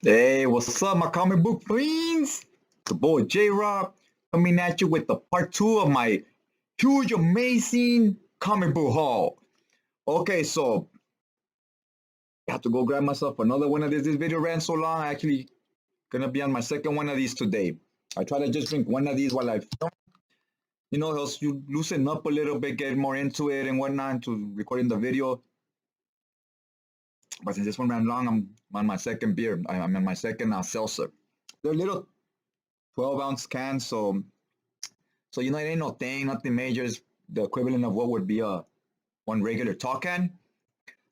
Hey, what's up, my comic book friends? It's the boy J-Rob coming at you with the part two of my huge, amazing comic book haul. Okay, so I have to go grab myself another one of these. This video ran so long, I actually gonna be on my second one of these today. I try to just drink one of these while I film. Helps you loosen up a little bit, get more into it and whatnot, to recording the video. But since this one ran long, I'm on my second beer. I'm on my second seltzer. They're little 12-ounce cans, so it ain't no thing, nothing major. It's the equivalent of what would be a one regular tall can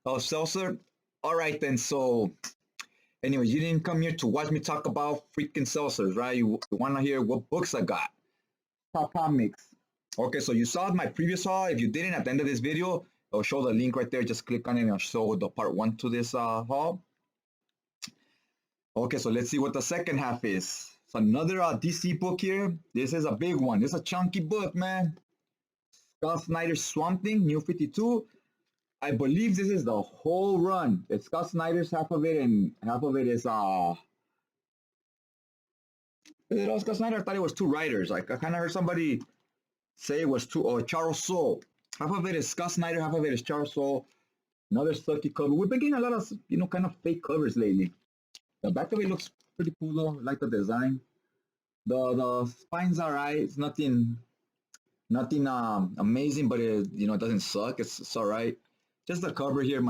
of seltzer. All right then. So, anyways, you didn't come here to watch me talk about freaking seltzers, right? You want to hear what books I got, top comics. Okay, so you saw my previous haul. If you didn't, at the end of this video, I'll show the link right there. Just click on it and I'll show the part one to this haul. Okay, so let's see what the second half is. So another DC book here. This is a big one. This is a chunky book, man. Scott Snyder's Swamp Thing, New 52. I believe this is the whole run. It's Scott Snyder's half of it, and half of it is it all Scott Snyder? I thought it was two writers. Like I kind of heard somebody say it was two. Oh, Charles Soule. Half of it is Scott Snyder. Half of it is Charles Soule. Another sucky cover. We've been getting a lot of kind of fake covers lately. The back of it looks pretty cool though. I like the design. The spine's alright. It's nothing amazing, but it doesn't suck. It's alright. Just the cover here,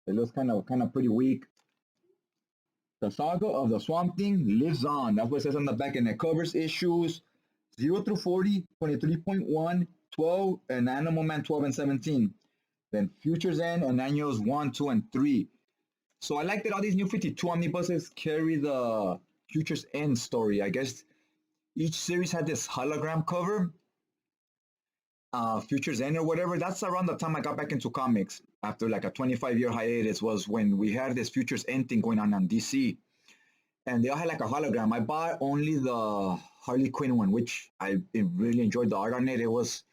it looks kind of pretty weak. The saga of the Swamp Thing lives on. That's what it says on the back, and it covers issues 0 through 40, 23.1, 12, and Animal Man 12 and 17. Then Future's End and Annuals 1, 2, and 3. So I like that all these new 52 omnibuses carry the Future's End story. I guess each series had this hologram cover, Future's End or whatever. That's around the time I got back into comics after like a 25-year hiatus, was when we had this Future's End thing going on DC. And they all had like a hologram. I bought only the Harley Quinn one, which I really enjoyed the art on it. It was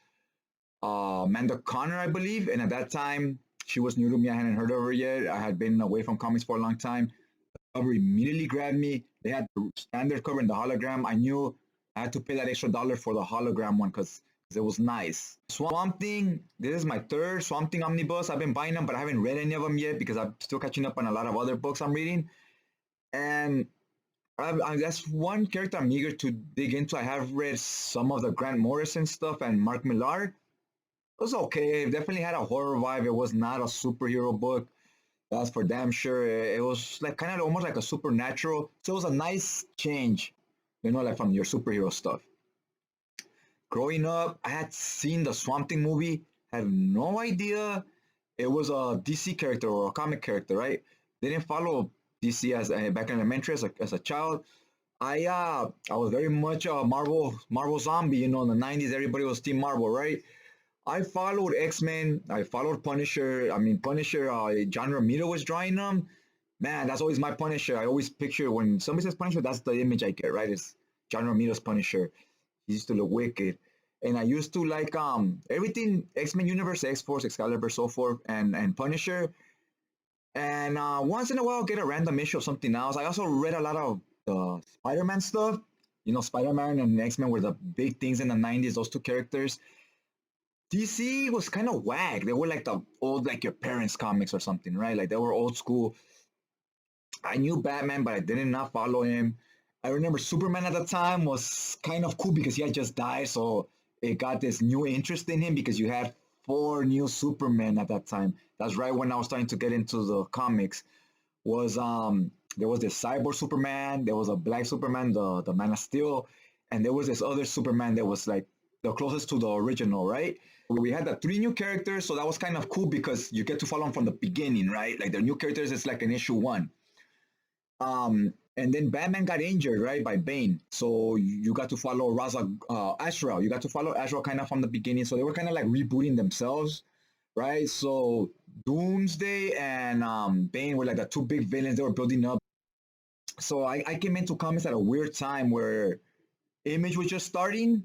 Amanda Connor, I believe. And at that time, she was new to me. I hadn't heard of her yet. I had been away from comics for a long time. The cover immediately grabbed me. They had the standard cover and the hologram. I knew I had to pay that extra $1 for the hologram one because it was nice. Swamp Thing, this is my third Swamp Thing omnibus. I've been buying them, but I haven't read any of them yet because I'm still catching up on a lot of other books I'm reading. And that's one character I'm eager to dig into. I have read some of the Grant Morrison stuff and Mark Millar. It was okay. It definitely had a horror vibe. It was not a superhero book. That's for damn sure. It was like kind of almost like a supernatural. So it was a nice change, like from your superhero stuff. Growing up, I had seen the Swamp Thing movie, had no idea it was a DC character or a comic character, right? Didn't follow DC as back in elementary as a child. I was very much a Marvel zombie. In the 90s, everybody was Team Marvel, right? I followed X-Men. I followed Punisher. Punisher. John Romita was drawing them. Man, that's always my Punisher. I always picture when somebody says Punisher, that's the image I get, right? It's John Romita's Punisher. He used to look wicked. And I used to like everything X-Men Universe, X-Force, Excalibur, so forth, and Punisher. And once in a while, I'll get a random issue of something else. I also read a lot of Spider-Man stuff. Spider-Man and X-Men were the big things in the 90s, those two characters. DC was kind of whack. They were like the old, like your parents' comics or something, right? Like they were old school. I knew Batman, but I did not follow him. I remember Superman at the time was kind of cool because he had just died, so it got this new interest in him because you had 4 new Supermen at that time. That's right when I was starting to get into the comics. Was there was this cyborg Superman, there was a black Superman, the Man of Steel, and there was this other Superman that was like the closest to the original, right? We had the 3 new characters, so that was kind of cool because you get to follow them from the beginning, right? Like the new characters, it's like an issue 1. And then Batman got injured, right, by Bane. So you got to follow Azrael. You got to follow Azrael kind of from the beginning. So they were kind of like rebooting themselves, right? So Doomsday and Bane were like the 2 big villains they were building up. So I came into comics at a weird time where Image was just starting.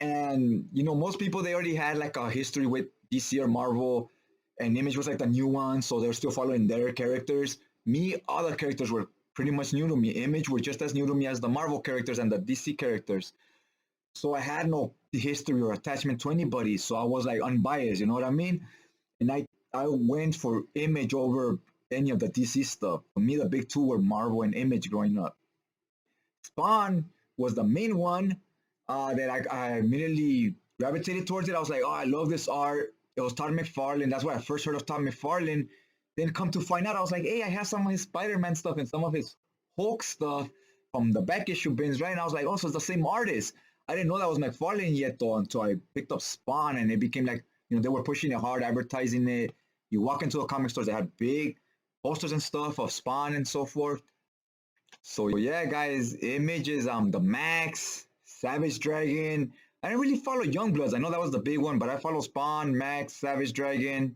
And, most people, they already had like a history with DC or Marvel. And Image was like the new one. So they're still following their characters. Me, all the characters were pretty much new to me. Image were just as new to me as the Marvel characters and the DC characters. So I had no history or attachment to anybody. So I was like unbiased, you know what I mean? And I went for Image over any of the DC stuff. For me, the big two were Marvel and Image growing up. Spawn was the main one that I immediately gravitated towards it. I was like, oh, I love this art. It was Todd McFarlane. That's why I first heard of Todd McFarlane. Then come to find out, I was like, hey, I have some of his Spider-Man stuff and some of his Hulk stuff from the back issue bins, right? And I was like, oh, so it's the same artist. I didn't know that was McFarlane yet, though, until I picked up Spawn, and it became like, they were pushing it hard, advertising it. You walk into a comic store, they had big posters and stuff of Spawn and so forth. So yeah, guys, Images, the Max, Savage Dragon. I didn't really follow Youngbloods. I know that was the big one, but I follow Spawn, Max, Savage Dragon,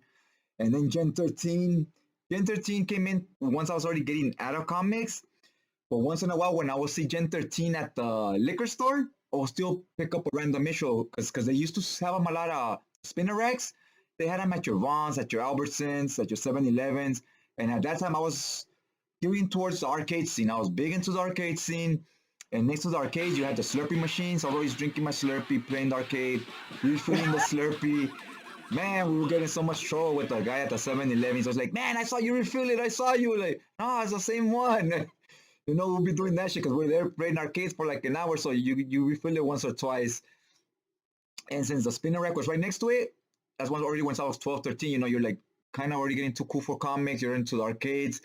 and then Gen 13. Gen 13 came in once I was already getting out of comics. But once in a while, when I would see Gen 13 at the liquor store, I would still pick up a random issue because they used to have them a lot of spinner racks. They had them at your Vons, at your Albertsons, at your 7-Elevens. And at that time, I was skewing towards the arcade scene. I was big into the arcade scene. And next to the arcade, you had the Slurpee machines. I was always drinking my Slurpee, playing the arcade, refilling the Slurpee. Man, we were getting so much trouble with the guy at the 7-Eleven. So I was like, man, I saw you refill it. I saw you. Like, no, it's the same one. We'll be doing that shit because we're there playing arcades for like an hour. So you refill it once or twice. And since the spinner rack was right next to it, that's already once I was 12, 13, you're like kind of already getting too cool for comics. You're into the arcades.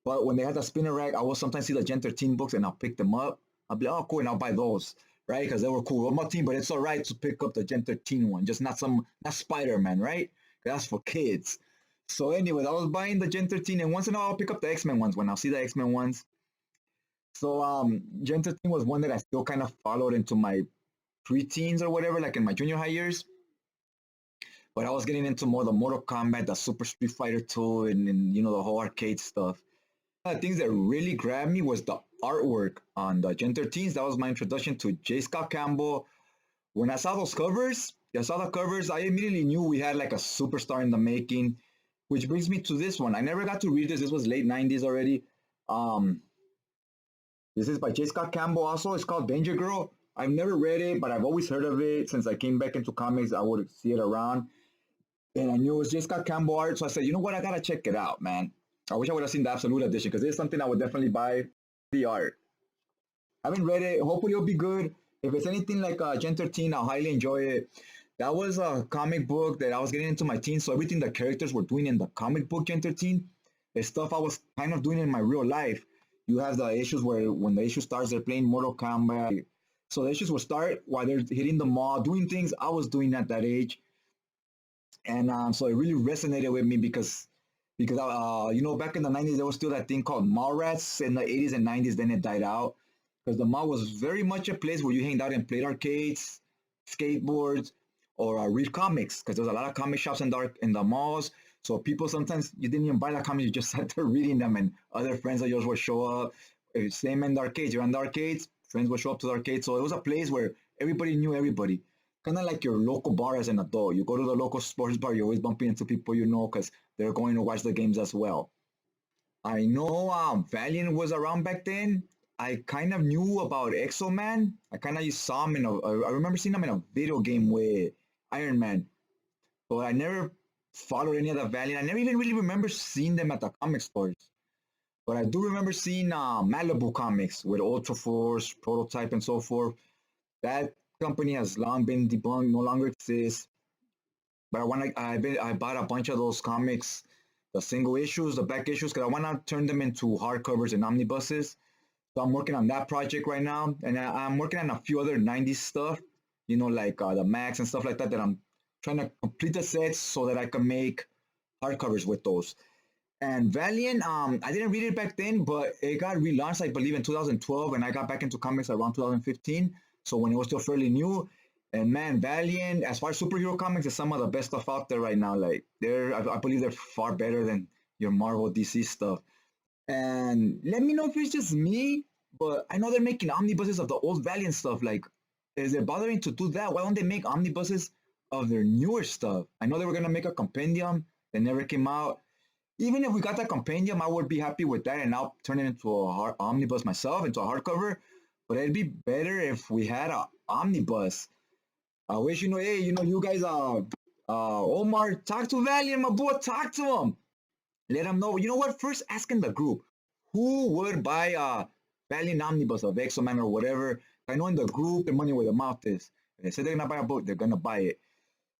But when they had the spinner rack, I will sometimes see the Gen 13 books and I'll pick them up. I'll be like, oh, cool, and I'll buy those, right? Because they were cool. I'm not team, but it's all right to pick up the Gen 13 one, just not Spider-Man, right? That's for kids. So anyways, I was buying the Gen 13, and once in a while I'll pick up the X-Men ones when I'll see the X-Men ones. So Gen 13 was one that I still kind of followed into my preteens or whatever, like in my junior high years. But I was getting into more the Mortal Kombat, the Super Street Fighter 2, and the whole arcade stuff. One of the things that really grabbed me was the artwork on the Gen 13s. That was my introduction to J. Scott Campbell. When I saw those covers, I immediately knew we had like a superstar in the making, which brings me to this one. I never got to read this. This was late 90s already. This is by J. Scott Campbell also. It's called Danger Girl. I've never read it, but I've always heard of it. Since I came back into comics, I would see it around. And I knew it was J. Scott Campbell art. So I said, you know what? I got to check it out, man. I wish I would have seen the Absolute Edition because it's something I would definitely buy the art. I haven't read it. Hopefully it'll be good. If it's anything like Gen 13, I'll highly enjoy it. That was a comic book that I was getting into my teens. So everything the characters were doing in the comic book Gen 13 is stuff I was kind of doing in my real life. You have the issues where when the issue starts, they're playing Mortal Kombat. So the issues will start while they're hitting the mall, doing things I was doing at that age. And so it really resonated with me because back in the 90s, there was still that thing called mall rats. In the 80s and 90s, then it died out because the mall was very much a place where you hanged out and played arcades, skateboards, or read comics because there's a lot of comic shops in the malls. So people sometimes you didn't even buy the comics, you just sat there reading them, and other friends of yours would show up. Same in the arcades. You're in the arcades, friends would show up to the arcade. So it was a place where everybody knew everybody. Kind of like your local bar as an adult. You go to the local sports bar, you're always bumping into people because they're going to watch the games as well. I know Valiant was around back then. I kind of knew about Exo-Man. I kind of saw him I remember seeing him in a video game with Iron Man. But I never followed any of the Valiant. I never even really remember seeing them at the comic stores. But I do remember seeing Malibu Comics with Ultra Force, Prototype, and so forth. That company has long been debunked, no longer exists. But I bought a bunch of those comics, the single issues, the back issues, because I want to turn them into hardcovers and omnibuses. So I'm working on that project right now, and I'm working on a few other 90s stuff, like the Max and stuff like that I'm trying to complete the sets so that I can make hardcovers with those. And Valiant, I didn't read it back then, but it got relaunched, I believe, in 2012, and I got back into comics around 2015. So when it was still fairly new, and man, Valiant, as far as superhero comics, is some of the best stuff out there right now. Like I believe they're far better than your Marvel DC stuff. And let me know if it's just me, but I know they're making omnibuses of the old Valiant stuff. Like, is it bothering to do that? Why don't they make omnibuses of their newer stuff? I know they were gonna make a compendium that never came out. Even if we got that compendium, I would be happy with that, and I'll turn it into a omnibus myself, into a hardcover. But it'd be better if we had a omnibus. I wish, hey, you guys, Omar, talk to Valiant, my boy, talk to him. Let him know. You know what? First, ask in the group who would buy a Valiant omnibus of Exoman or whatever. I know in the group, the money where the mouth is. If they say they're gonna buy a book, they're gonna buy it.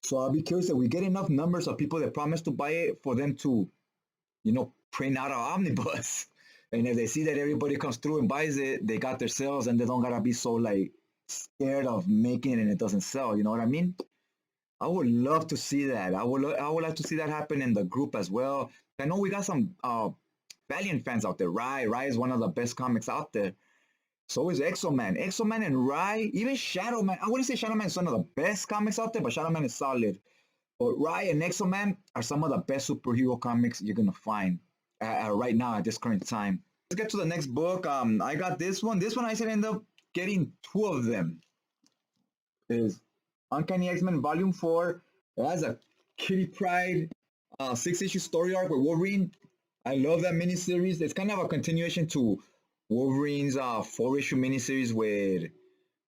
So I'll be curious if we get enough numbers of people that promise to buy it for them to, print out an omnibus. And if they see that everybody comes through and buys it, they got their sales and they don't gotta be so like scared of making it and it doesn't sell. You know what I mean? I would love to see that. I would like to see that happen in the group as well. I know we got some Valiant fans out there. Rai is one of the best comics out there. So is Exoman. Exoman and Rai, even Shadow Man. I wouldn't say Shadow Man is one of the best comics out there, but Shadow Man is solid. But Rai and Exoman are some of the best superhero comics you're gonna find right now at this current time. Let's get to the next book. I got this one. This one I said end up getting two of them. Is Uncanny X-Men Volume 4. It has a Kitty Pryde 6-issue story arc with Wolverine. I love that miniseries. It's kind of a continuation to Wolverine's 4-issue miniseries with,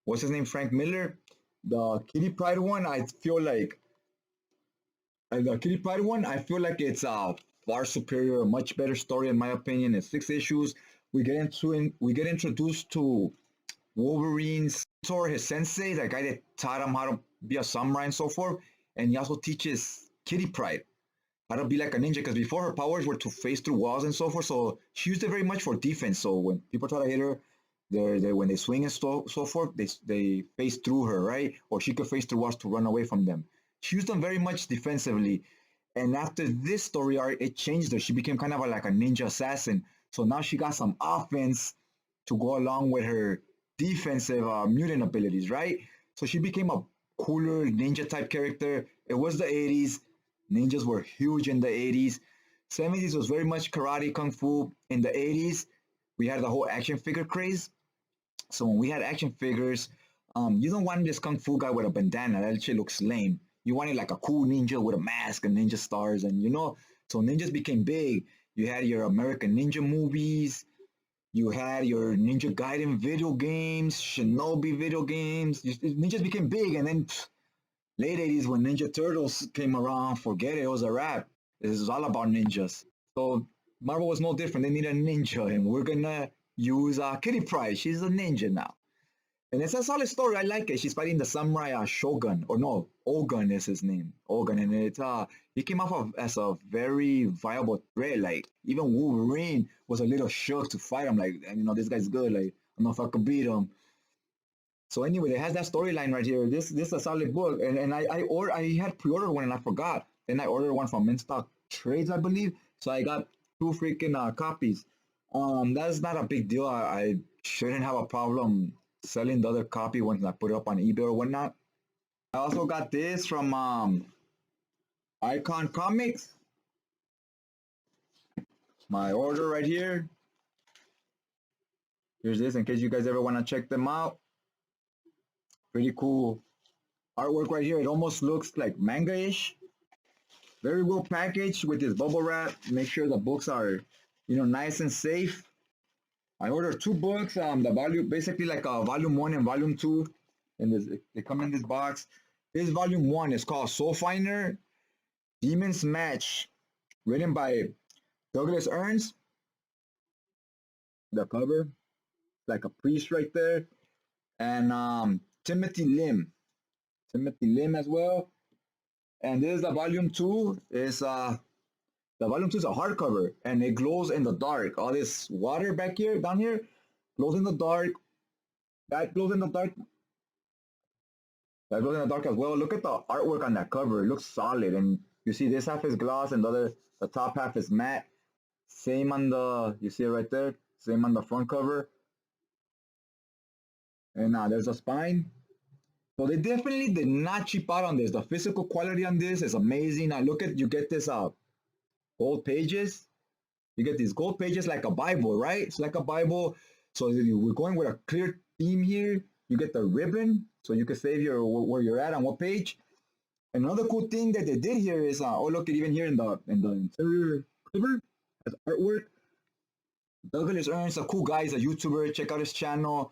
what's his name, Frank Miller. The Kitty Pryde one, I feel like it's a far superior, much better story in my opinion. It's 6 issues. We get introduced to Wolverine's mentor, his sensei, that guy that taught him how to be a samurai and so forth. And he also teaches Kitty Pryde how to be like a ninja, because before her powers were to phase through walls and so forth. So she used it very much for defense. So when people try to hit her, when they swing and so forth, they phase through her, right? Or she could phase through walls to run away from them. She used them very much defensively. And after this story arc, it changed her. She became kind of like a ninja assassin. So now she got some offense to go along with her defensive mutant abilities, right? So she became a cooler ninja type character. It was the 80s. Ninjas were huge in the 80s. 70s was very much karate, kung fu. In the 80s, we had the whole action figure craze. So when we had action figures, you don't want this kung fu guy with a bandana. That shit looks lame. You wanted like a cool ninja with a mask and ninja stars, and so ninjas became big. You had your American Ninja movies. You had your Ninja Gaiden video games, Shinobi video games. Ninjas became big, and then late 80s when Ninja Turtles came around, forget it, it was a wrap. This is all about ninjas. So Marvel was no different. They need a ninja, and we're gonna use Kitty Pryde. She's a ninja now. And it's a solid story. I like it. She's fighting the samurai Shogun, or no, Ogun is his name. Ogun, and he came off as a very viable threat. Like even Wolverine was a little shook to fight him. Like, this guy's good. Like, I don't know if I could beat him. So anyway, it has that storyline right here. This is a solid book, and I had pre-ordered one and I forgot. Then I ordered one from InStock Trades, I believe. So I got 2 freaking copies. That's not a big deal. I shouldn't have a problem selling the other copy once I put it up on eBay or whatnot. I also got this from Icon Comics. My order right here. Here's this in case you guys ever want to check them out. Pretty cool artwork right here. It almost looks like manga-ish. Very well packaged with this bubble wrap. Make sure the books are, nice and safe. I ordered 2 books. The volume, basically like volume 1 and volume 2, and they come in this box. This volume 1 is called Soul Finder, Demon's Match, written by Douglas Ernst. The cover, like a priest right there, and Timothy Lim as well. And this is the volume 2. The volume 2 is a hardcover, and it glows in the dark. All this water down here, glows in the dark. That glows in the dark. That glows in the dark as well. Look at the artwork on that cover. It looks solid, and you see this half is gloss, and the top half is matte. Same on you see it right there. Same on the front cover. And there's a spine. So they definitely did not cheap out on this. The physical quality on this is amazing. You get this gold pages. You get these gold pages like a Bible, right? It's like a Bible. So we're going with a clear theme here. You get the ribbon, so you can save where you're at on what page. Another cool thing that they did here is, look at even here in the interior cover, has artwork. Douglas Ernst, a cool guy, he's a YouTuber. Check out his channel.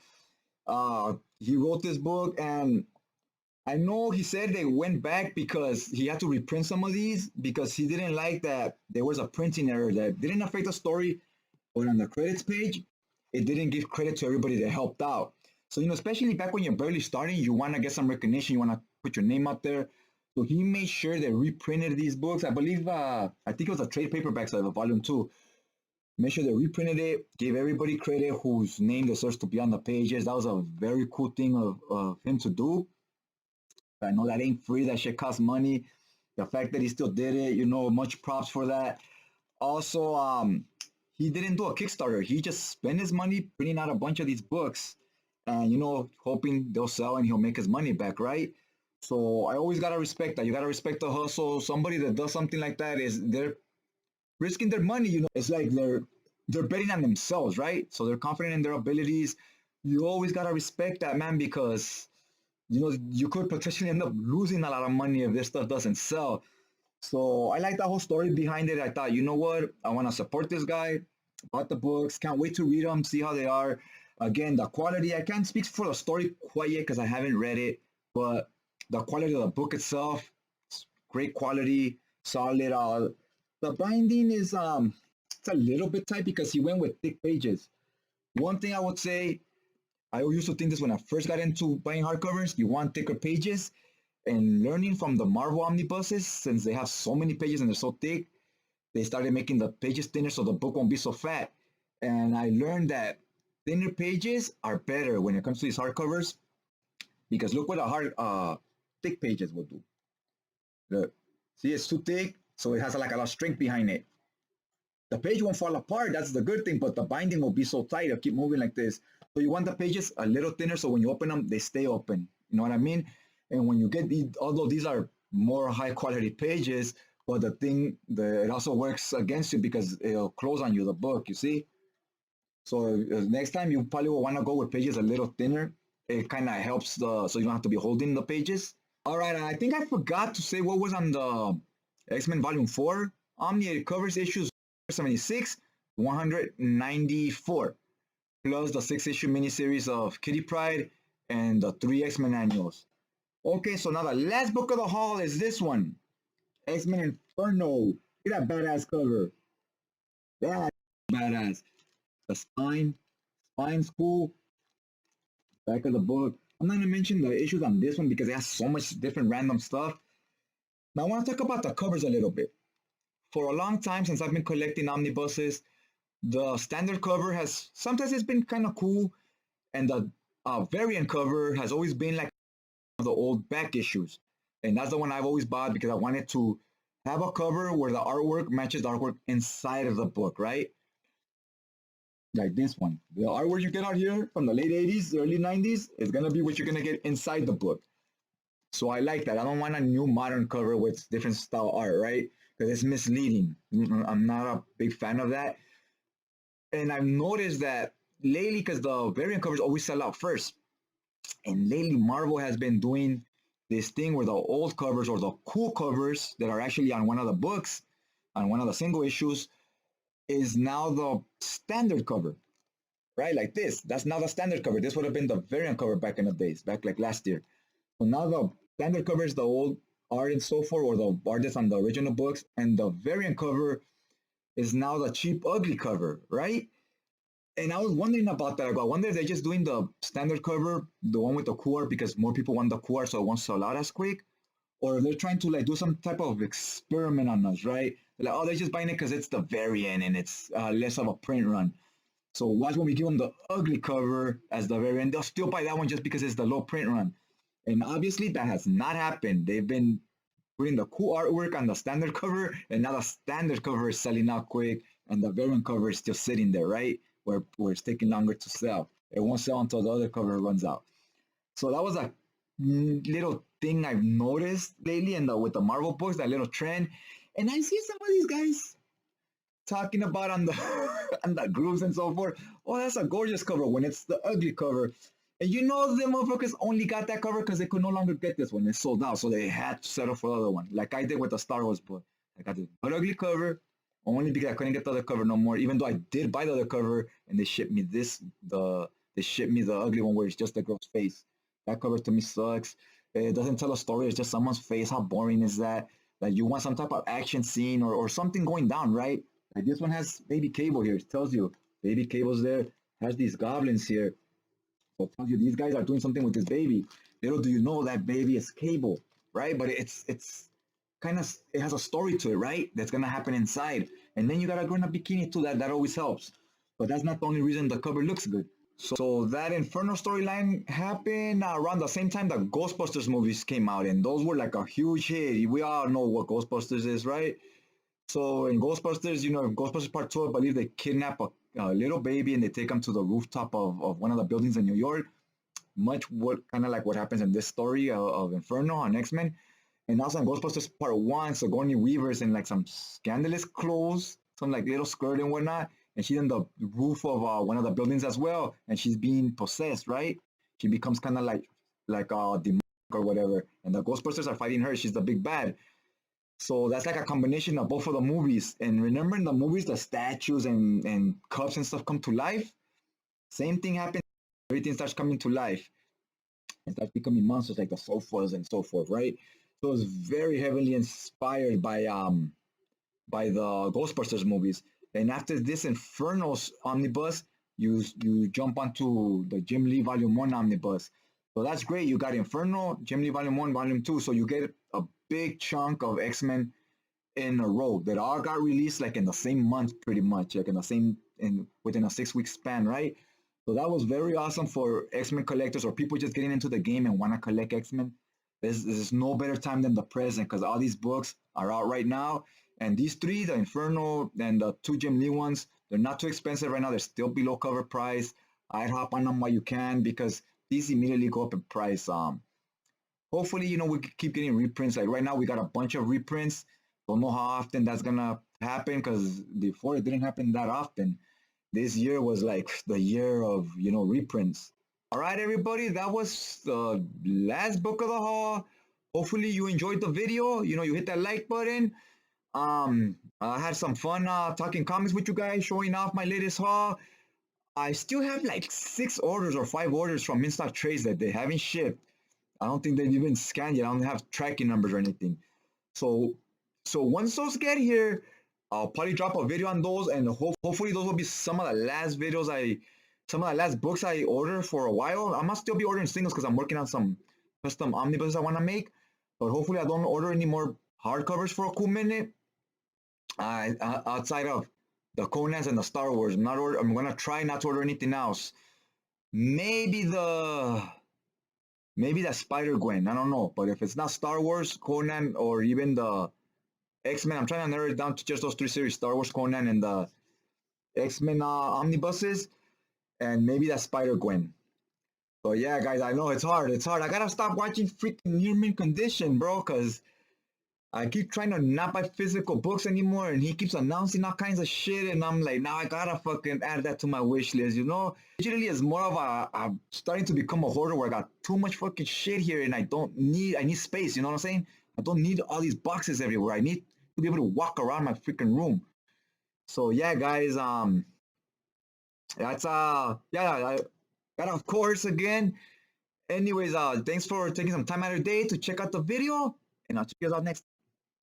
He wrote this book, and I know he said they went back because he had to reprint some of these because he didn't like that there was a printing error that didn't affect the story, but on the credits page, it didn't give credit to everybody that helped out. So, especially back when you're barely starting, you want to get some recognition, you want to put your name out there. So he made sure they reprinted these books. I believe, I think it was a trade paperback, so volume two. Made sure they reprinted it, gave everybody credit whose name deserves to be on the pages. That was a very cool thing of him to do. I know that ain't free. That shit costs money. The fact that he still did it, much props for that. Also, he didn't do a Kickstarter. He just spent his money printing out a bunch of these books and, hoping they'll sell and he'll make his money back, right? So I always got to respect that. You got to respect the hustle. Somebody that does something like that they're risking their money, It's like they're betting on themselves, right? So they're confident in their abilities. You always got to respect that, man, because you could potentially end up losing a lot of money if this stuff doesn't sell. So I like that whole story behind it. I thought, you know what? I want to support this guy. Bought the books. Can't wait to read them, see how they are. Again, the quality, I can't speak for the story quite yet because I haven't read it, but the quality of the book itself, great quality, solid. The binding is it's a little bit tight because he went with thick pages. One thing I would say, I used to think this when I first got into buying hardcovers, you want thicker pages. And learning from the Marvel omnibuses, since they have so many pages and they're so thick, they started making the pages thinner so the book won't be so fat. And I learned that thinner pages are better when it comes to these hardcovers because look what thick pages will do. Look, see, it's too thick, so it has like a lot of strength behind it. The page won't fall apart, that's the good thing, but the binding will be so tight, it'll keep moving like this. So you want the pages a little thinner so when you open them, they stay open. You know what I mean? And when you get these, although these are more high quality pages, but it also works against you because it'll close on you, the book, you see? So next time you probably will want to go with pages a little thinner. It kind of helps so you don't have to be holding the pages. All right, I think I forgot to say what was on the X-Men Volume 4. Omni. It covers issues 76, 194, plus the 6-issue miniseries of Kitty Pryde and the 3 X-Men annuals. Okay, so now the last book of the haul is this one. X-Men Inferno. Look at that badass cover. That's badass. The spine's cool. Back of the book. I'm not gonna mention the issues on this one because it has so much different random stuff. Now I want to talk about the covers a little bit. For a long time, since I've been collecting omnibuses, the standard cover has sometimes it's been kind of cool, and the variant cover has always been like the old back issues, and that's the one I've always bought because I wanted to have a cover where the artwork matches the artwork inside of the book, right? Like this one. The artwork you get out here from the late 80s, early 90s is gonna be what you're gonna get inside the book. So I like that. I don't want a new modern cover with different style art, right? Because it's misleading. I'm not a big fan of that. And I've noticed that lately, because the variant covers always sell out first, and lately Marvel has been doing this thing where the old covers or the cool covers that are actually on one of the books, on one of the single issues, is now the standard cover, right? Like this. That's now the standard cover. This would have been the variant cover back in the days, back like last year. So now the standard cover is the old art and so forth, or the art that's on the original books, and the variant cover is now the cheap, ugly cover, right? And I was wondering about that. I wonder if they're just doing the standard cover, the one with the cool art, because more people want the cool art, so it won't sell out as quick, or if they're trying to like do some type of experiment on us, right? They're like, oh, they're just buying it because it's the variant and it's less of a print run. So watch when we give them the ugly cover as the variant, they'll still buy that one just because it's the low print run. And obviously that has not happened. They've been putting the cool artwork on the standard cover, and now the standard cover is selling out quick, and the variant cover is still sitting there, right? Where it's taking longer to sell. It won't sell until the other cover runs out. So that was a little thing I've noticed lately with the Marvel books, that little trend. And I see some of these guys talking about on the on the groups and so forth. Oh, that's a gorgeous cover when it's the ugly cover. And you know the motherfuckers only got that cover because they could no longer get this one. It's sold out, so they had to settle for the other one. Like I did with the Star Wars book. I got the ugly cover, only because I couldn't get the other cover no more. Even though I did buy the other cover, and they shipped me they shipped me the ugly one where it's just the girl's face. That cover to me sucks. It doesn't tell a story. It's just someone's face. How boring is that? Like you want some type of action scene or something going down, right? Like this one has Baby Cable here. It tells you Baby Cable's there. Has these goblins here. So it tells you these guys are doing something with this baby. Little do you know that baby is Cable, right? But it's kind of it has a story to it, right? That's gonna happen inside, and then you got a girl in a bikini too. That always helps, but that's not the only reason the cover looks good. So that Inferno storyline happened around the same time the Ghostbusters movies came out, and those were like a huge hit. We all know what Ghostbusters is, right? So in Ghostbusters, Ghostbusters Part 2, I believe they kidnap a little baby and they take him to the rooftop of one of the buildings in New York. Much what kind of like what happens in this story of Inferno on X-Men. And also in Ghostbusters Part 1, Sigourney Weaver's in like some scandalous clothes, some like little skirt and whatnot. And she's on the roof of one of the buildings as well. And she's being possessed, right? She becomes kind of like demonic or whatever. And the Ghostbusters are fighting her. She's the big bad. So that's like a combination of both of the movies. And remember in the movies, the statues and cups and stuff come to life. Same thing happens. Everything starts coming to life and starts becoming monsters like the sofas and so forth, right? So it's very heavily inspired by the Ghostbusters movies. And after this Inferno's omnibus, you jump onto the Jim Lee Volume 1 omnibus. So that's great. You got Inferno, Jim Lee Volume 1, Volume 2. So you get a big chunk of X-Men in a row that all got released like in the same month pretty much, like in the same within a 6-week span, right? So that was very awesome for X-Men collectors or people just getting into the game and want to collect X-Men. There's no better time than the present because all these books are out right now. And these three, the Inferno and the two Jim Lee ones, they're not too expensive right now. They're still below cover price. I'd hop on them while you can because these immediately go up in price. Hopefully, we keep getting reprints. Like right now, we got a bunch of reprints. Don't know how often that's gonna happen because before it didn't happen that often. This year was like the year of reprints. All right, everybody, that was the last book of the haul. Hopefully, you enjoyed the video. You hit that like button. I had some fun talking comics with you guys, showing off my latest haul. I still have like 6 orders or 5 orders from in-stock trades that they haven't shipped. I don't think they've even scanned yet. I don't have tracking numbers or anything. So once those get here, I'll probably drop a video on those, and hopefully those will be some of the last some of the last books I order for a while. I must still be ordering singles because I'm working on some custom omnibuses I want to make. But hopefully I don't order any more hardcovers for a cool minute. Outside of the Conans and the Star Wars, I'm gonna try not to order anything else. Maybe that Spider-Gwen. I don't know, but if it's not Star Wars, Conan, or even the X-Men, I'm trying to narrow it down to just those 3 series: Star Wars, Conan, and the X-Men omnibuses, and maybe that Spider-Gwen. So yeah, guys, I know it's hard. It's hard. I gotta stop watching freaking Near Mint Condition, bro, because I keep trying to not buy physical books anymore, and he keeps announcing all kinds of shit, and I'm like, now I gotta fucking add that to my wish list, Usually it's more of I'm starting to become a hoarder where I got too much fucking shit here, and I need space, you know what I'm saying? I don't need all these boxes everywhere. I need to be able to walk around my freaking room. So yeah, guys, that's yeah, that of course again. Anyways, thanks for taking some time out of your day to check out the video, and I'll check you guys out next time.